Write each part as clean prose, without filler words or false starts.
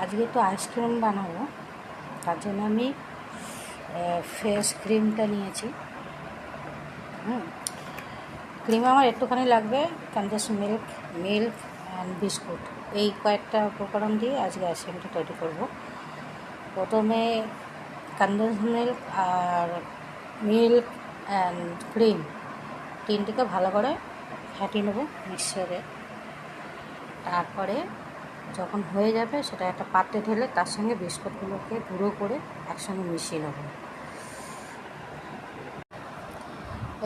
আজকে তো আইসক্রিম বানাবো, তার জন্য আমি ফ্রেশ ক্রিমটা নিয়েছি। ক্রিম আমার একটুখানি লাগবে, কনডেন্স মিল্ক অ্যান্ড বিস্কুট, এই কয়েকটা উপকরণ দিয়ে আজকে আইসক্রিমটা তৈরি করব। প্রথমে কনডেন্স মিল্ক আর মিল্ক অ্যান্ড ক্রিম তিনটিকে ভালো করে ফাটিয়ে নেব মিক্সারে। তারপরে যখন হয়ে যাবে সেটা একটা পাত্রে ঢেলে তার সঙ্গে বিস্কুটগুলোকে গুঁড়ো করে একসঙ্গে মিশিয়ে নেব।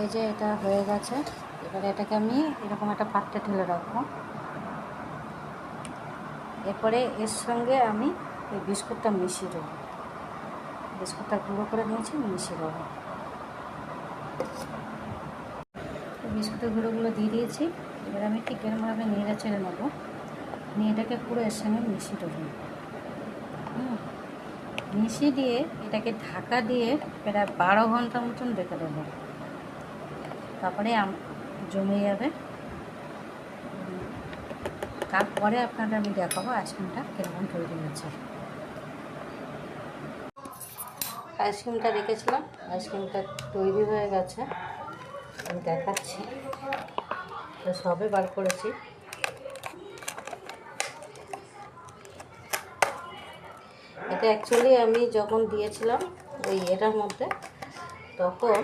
এই যে এটা হয়ে গেছে, এবারে এটাকে আমি এরকম একটা পাত্রে ঢেলে রাখবো। এরপরে এর সঙ্গে আমি এই বিস্কুটটা মিশিয়ে দেবো, বিস্কুটটা গুঁড়ো করে নিয়েছি, মিশিয়ে দেবো। বিস্কুটের গুঁড়োগুলো দিয়ে দিয়েছি। এবার আমি ঠিক এরকমভাবে নেড়ে ছেড়ে নেবো, নিয়ে এটাকে পুরো এর সঙ্গে মিশিয়ে দেবো। মিশিয়ে দিয়ে এটাকে ঢাকা দিয়ে প্রায় 12 ঘন্টা মতন রেখে দেবো, তারপরে জমে যাবে। তারপরে আপনাদের আমি দেখাবো আইসক্রিমটা কীরকম তৈরি হয়েছে। আইসক্রিমটা রেখেছিলাম, আইসক্রিমটা তৈরি হয়ে গেছে, আমি দেখাচ্ছি। সবে বার করেছি। এটা অ্যাকচুয়ালি আমি যখন দিয়েছিলাম ওই এটার মধ্যে, তখন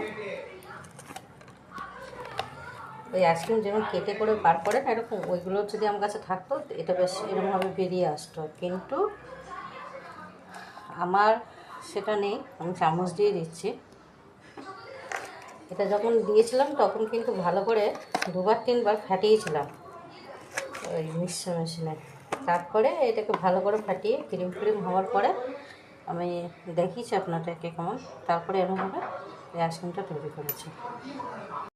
ওই আইসক্রিম যেমন কেটে করে বার করে না এরকম, ওইগুলো যদি আমার কাছে থাকতো এটা বেশ এরকমভাবে বেরিয়ে আসতো, কিন্তু আমার সেটা নেই, আমি চামচ দিয়ে দিচ্ছি। এটা যখন দিয়েছিলাম তখন কিন্তু ভালো করে 2-3 বার ফাটিয়েছিলাম ওই মিক্সার মেশিনে। তারপরে এটাকে ভালো করে ফাটিয়ে ক্রিম হওয়ার পরে আমি দেখিয়েছি আপনাদেরকে কেমন, তারপরে এরকমভাবে এই আইসক্রিমটা তৈরি করেছি।